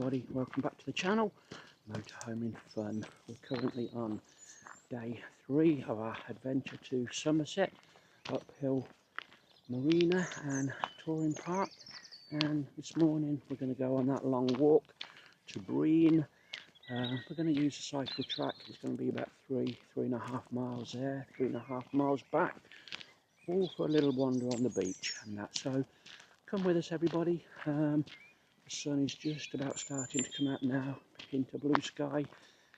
everybody, welcome back to the channel, Motorhoming Fun. We're currently on day 3 of our adventure to Somerset, Uphill Marina and Touring Park, and this morning we're going to go on that long walk to Brean. We're going to use a cycle track. It's going to be about 3.5 miles there, 3.5 miles back, all for a little wander on the beach and that. So come with us everybody. The sun is just about starting to come out now into blue sky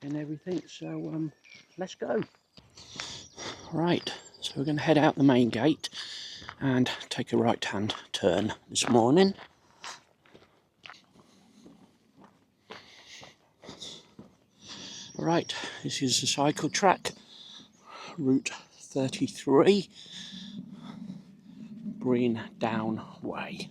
and everything, so let's go. Right, so we're going to head out the main gate and take a right hand turn this morning. Right, this is the cycle track, route 33, Brean Down Way.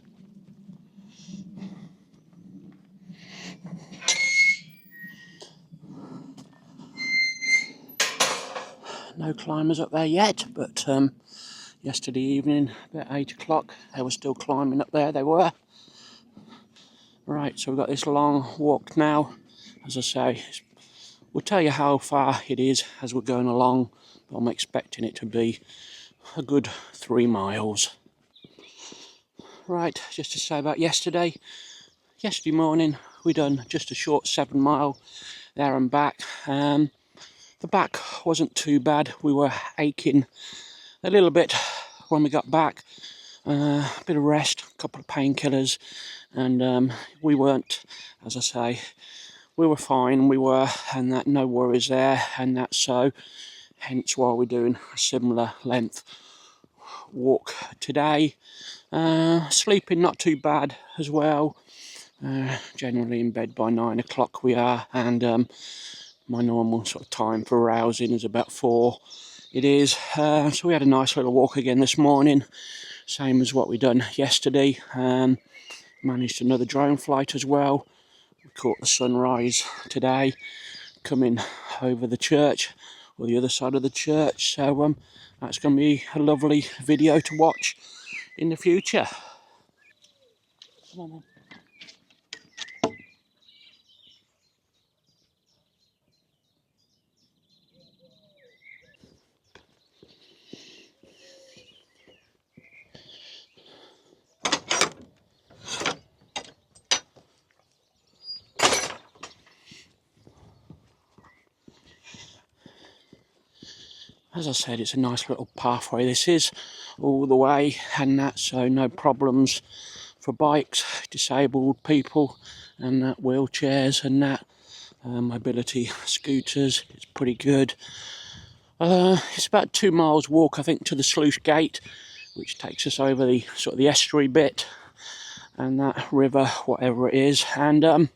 No climbers up there yet, but yesterday evening, about 8 o'clock, they were still climbing up there, they were. Right, so we've got this long walk now. As I say, we'll tell you how far it is as we're going along, but I'm expecting it to be a good 3 miles. Right, just to say about yesterday morning we done just a short 7 mile there and back. The back wasn't too bad. We were aching a little bit when we got back. A bit of rest, a couple of painkillers, and we weren't, as I say, we were fine, and that, no worries there, and that, so hence why we're doing a similar length walk today. Sleeping not too bad as well. Generally in bed by 9 o'clock we are, and my normal sort of time for rousing is about 4. It is. So we had a nice little walk again this morning, same as what we done yesterday. Managed another drone flight as well. We caught the sunrise today coming over the church, or the other side of the church, so that's going to be a lovely video to watch in the future. Come on, man. As I said, it's a nice little pathway this is, all the way and that, so no problems for bikes, disabled people and that, wheelchairs and that, mobility scooters. It's pretty good. It's about 2 miles walk, I think, to the sluice gate, which takes us over the sort of the estuary bit and that river, whatever it is, and there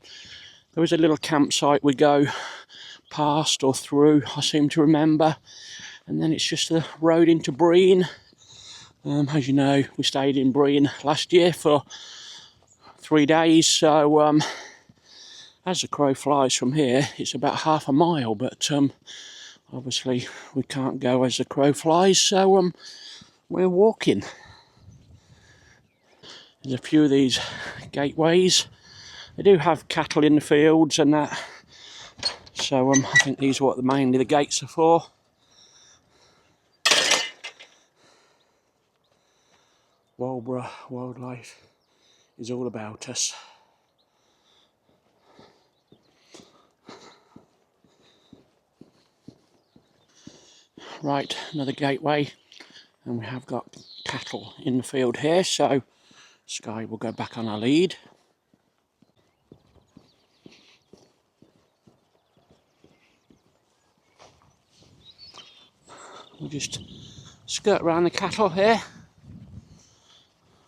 was a little campsite we go past or through, I seem to remember. And then it's just the road into Brean. As you know, we stayed in Brean last year for 3 days, so as the crow flies from here, it's about half a mile, but obviously we can't go as the crow flies, so we're walking. There's a few of these gateways. They do have cattle in the fields and that, so I think these are what mainly the gates are for. Walborough wildlife is all about us. Right, another gateway, and we have got cattle in the field here, so Skye will go back on our lead. We'll just skirt around the cattle here.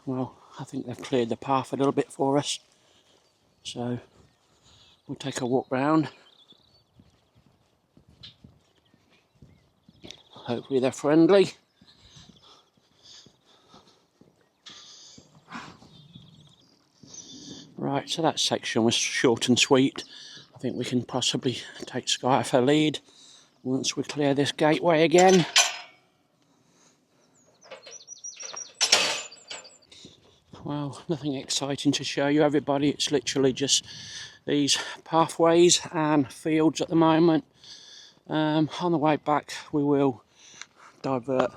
Well, I think they've cleared the path a little bit for us, so we'll take a walk round. Hopefully they're friendly. Right, so that section was short and sweet. I think we can possibly take Skye off her lead once we clear this gateway again. Well, nothing exciting to show you everybody, it's literally just these pathways and fields at the moment. On the way back we will divert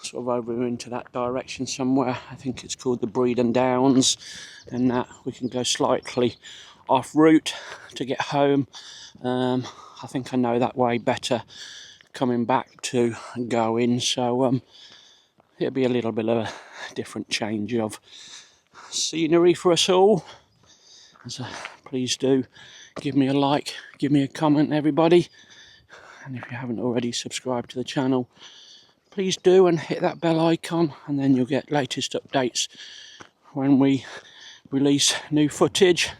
sort of over into that direction somewhere. I think it's called the Brean Downs, and that we can go slightly off route to get home. I think I know that way better coming back to going, so it'll be a little bit of a different change of scenery for us all. So please do give me a like, give me a comment, everybody, and if you haven't already subscribed to the channel, please do, and hit that bell icon, and then you'll get latest updates when we release new footage.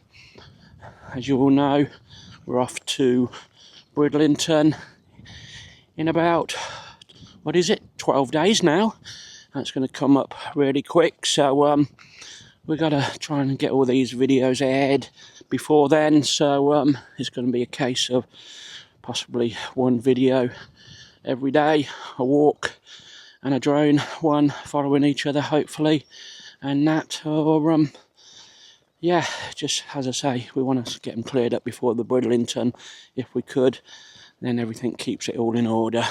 As you all know, we're off to Bridlington in about, what is it, 12 days now. That's going to come up really quick, so we've got to try and get all these videos aired before then, so it's going to be a case of possibly one video every day, a walk and a drone one following each other hopefully, and that, or yeah, just as I say, we want to get them cleared up before the Bridlington if we could, then everything keeps it all in order.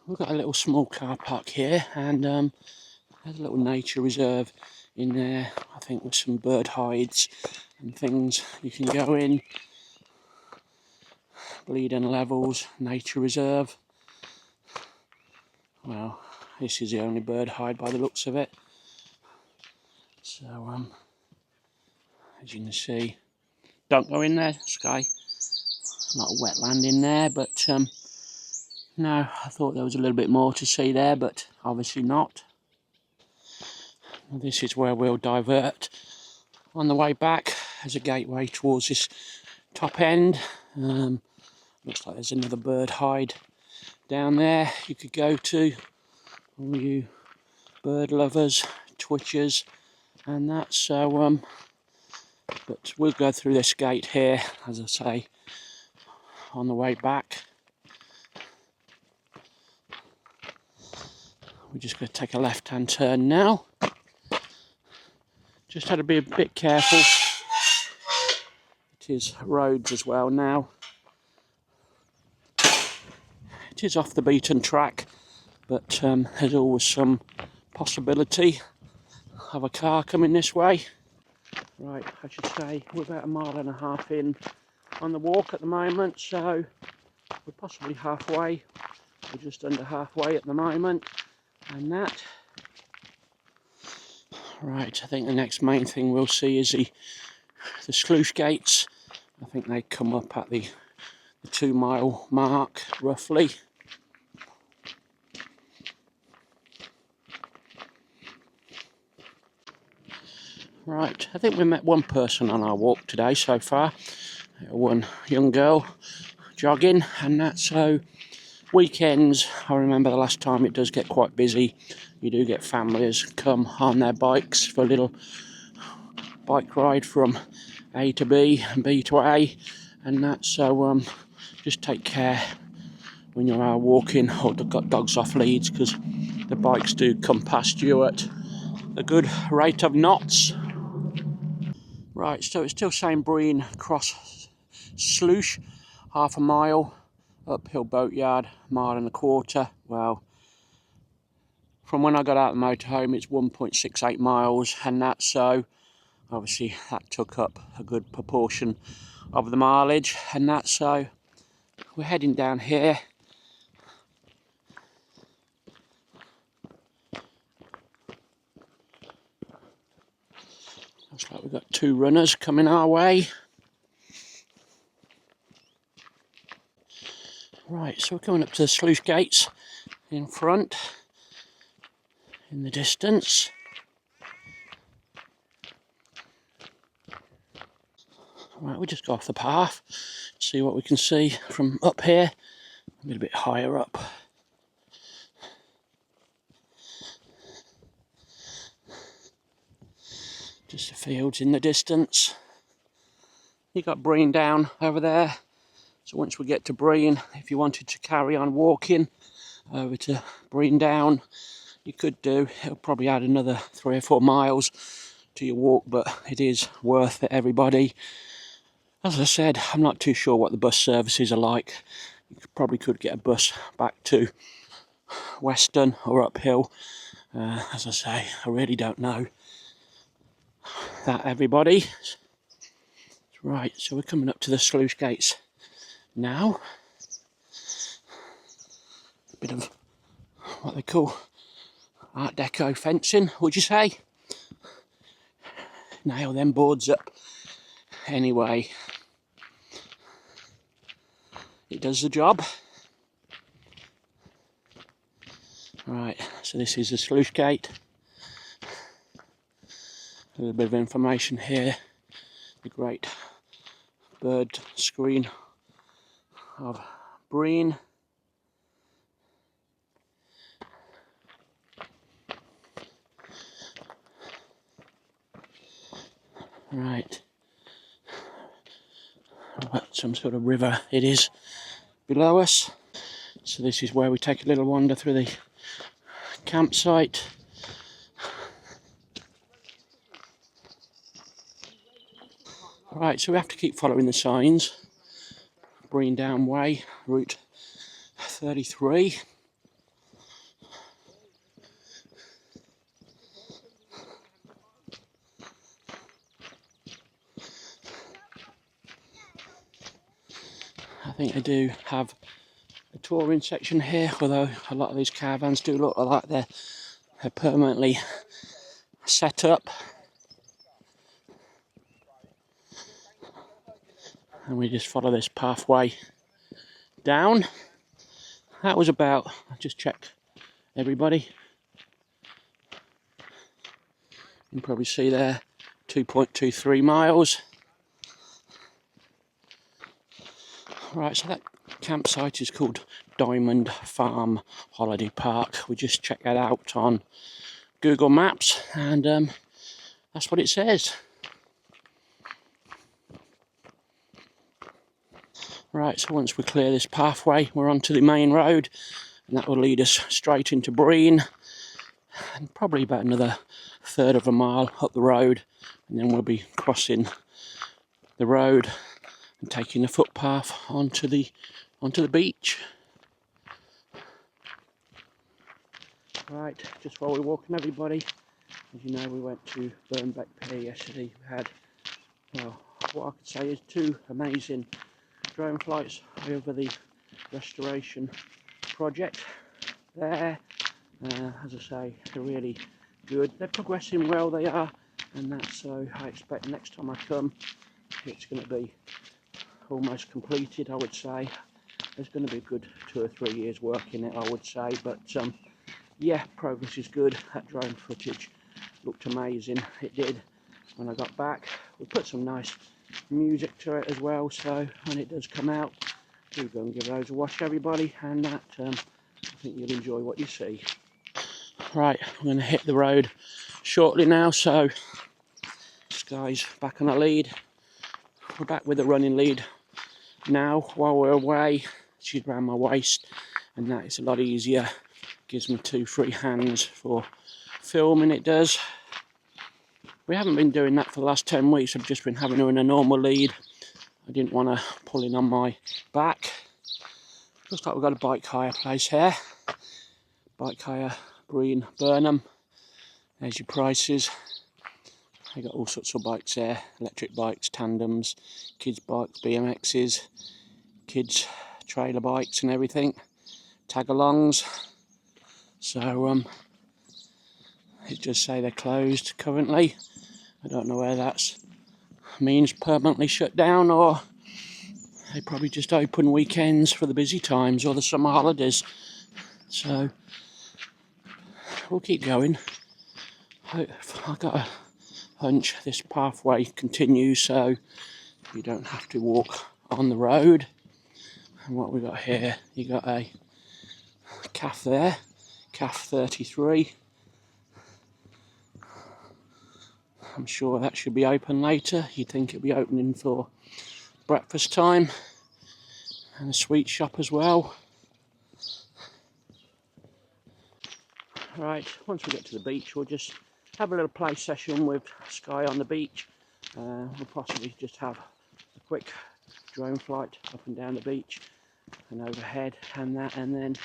We've got a little small car park here, and there's a little nature reserve in there, I think, with some bird hides and things you can go in. Bleeding Levels Nature Reserve. Well, this is the only bird hide by the looks of it. So, as you can see, don't go in there, Skye. Not a wetland in there, but no, I thought there was a little bit more to see there, but obviously not. This is where we'll divert on the way back as a gateway towards this top end. Looks like there's another bird hide down there you could go to, all you bird lovers, twitchers and that, so but we'll go through this gate here, as I say, on the way back. We're just going to take a left-hand turn now. Just had to be a bit careful. It is roads as well now. It is off the beaten track, but there's always some possibility of a car coming this way. Right, I should say we're about 1.5 miles in on the walk at the moment, so we're possibly halfway. We're just under halfway at the moment, and that. Right, I think the next main thing we'll see is the sluice gates. I think they come up at the 2 mile mark, roughly. Right, I think we met one person on our walk today so far. One young girl jogging, and that, so weekends, I remember the last time, it does get quite busy. You do get families come on their bikes for a little bike ride from A to B and B to A and that, so just take care when you are walking or got dogs off leads, because the bikes do come past you at a good rate of knots. Right, so it's still saying Brean Cross Sluice, 1/2 mile, uphill boatyard, 1.25 miles. Well, from when I got out of the motorhome, it's 1.68 miles, and that, so obviously that took up a good proportion of the mileage, and that, so we're heading down here. Looks like we've got 2 runners coming our way. Right, so we're coming up to the sluice gates in front, in the distance. Right, we just go off the path, see what we can see from up here, a little bit higher up. Just the fields in the distance. You got Brean down over there. So once we get to Brean, if you wanted to carry on walking over to Brean down, you could do. It'll probably add another 3 or 4 miles to your walk, but it is worth it, everybody. As I said, I'm not too sure what the bus services are like. You probably could get a bus back to Western or Uphill. As I say, I really don't know that, everybody. Right, so we're coming up to the sluice gates now. A bit of what they call Art Deco fencing, would you say? Nail them boards up. Anyway, it does the job. Right, so this is the sluice gate. A little bit of information here. The great bird screen of Brean. Right, some sort of river it is below us. So this is where we take a little wander through the campsite. Right, so we have to keep following the signs. Brean Down Way, route 33. I think they do have a touring section here, although a lot of these caravans do look like they're permanently set up. And we just follow this pathway down. That was about, I'll just check everybody. You can probably see there, 2.23 miles. Right, so that campsite is called Diamond Farm Holiday Park. We just checked that out on Google Maps, and that's what it says. Right, so once we clear this pathway, we're onto the main road, and that will lead us straight into Brean, and probably about another 1/3 of a mile up the road, and then we'll be crossing the road and taking the footpath onto the beach. Right, just while we're walking, everybody, as you know, we went to Burnbeck Pier yesterday. We had, well, what I could say is 2 amazing drone flights over the restoration project there. As I say, they're really good. They're progressing well, they are, and that's so I expect next time I come, it's going to be almost completed, I would say. There's going to be a good 2 or 3 years work in it, I would say, but yeah, progress is good. That drone footage looked amazing, it did, when I got back. We put some nice music to it as well, so when it does come out, do go and give those a watch, everybody, and that I think you'll enjoy what you see. Right, I'm going to hit the road shortly now, so Skye's back on the lead. We're back with the running lead now while we're away. She's around my waist, and that is a lot easier. Gives me 2 free hands for filming, it does. We haven't been doing that for the last 10 weeks. I've just been having her in a normal lead. I didn't want her pulling on my back. Looks like we've got a bike hire place here. Bike hire, Brean, Burnham. There's your prices. They got all sorts of bikes there. Electric bikes, tandems, kids bikes, BMXs, kids trailer bikes and everything. Tag-alongs. So it does say they're closed currently. I don't know whether that means permanently shut down, or they probably just open weekends for the busy times or the summer holidays. So we'll keep going. I got a hunch this pathway continues, so you don't have to walk on the road. And what we got here, you got a calf there, calf 33. I'm sure that should be open later. You'd think it'd be opening for breakfast time, and a sweet shop as well. Right, once we get to the beach, we'll just have a little play session with Skye on the beach. We'll possibly just have a quick drone flight up and down the beach and overhead and that, and then,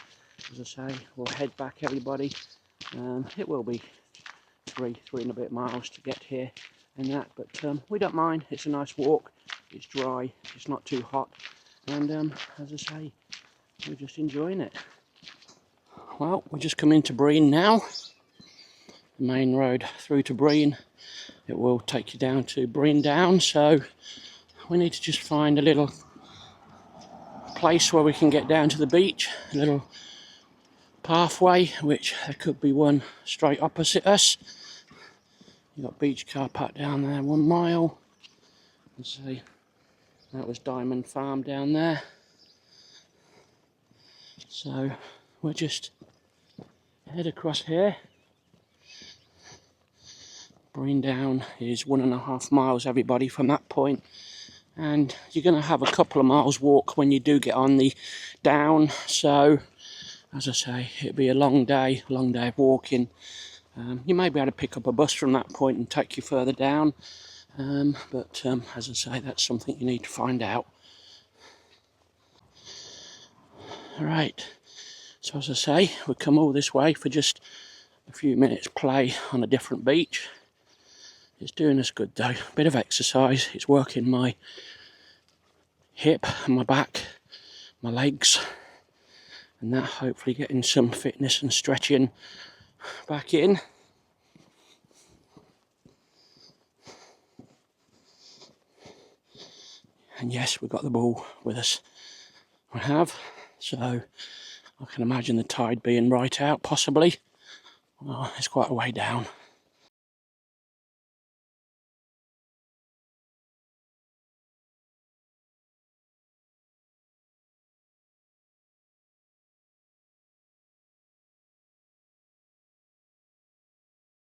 as I say, we'll head back, everybody. It will be three and a bit miles to get here and that, but we don't mind. It's a nice walk, it's dry, it's not too hot, and as I say, we're just enjoying it. Well, we're just coming into Brean now, the main road through to Brean. It will take you down to Brean Down, so we need to just find a little place where we can get down to the beach, a little pathway, which there could be one straight opposite us. You've got beach car park down there, 1 mile. You see, that was Diamond Farm down there. So we'll just head across here. Brean Down is 1.5 miles, everybody, from that point, and you're going to have a couple of miles walk when you do get on the down. So as I say, it'll be a long day of walking. You may be able to pick up a bus from that point and take you further down, but as I say, that's something you need to find out. Alright, so as I say, we've come all this way for just a few minutes play on a different beach. It's doing us good though, a bit of exercise. It's working my hip and my back, my legs, and that, hopefully getting some fitness and stretching back in. And yes, we've got the ball with us. We have, so I can imagine the tide being right out, possibly. Well, it's quite a way down.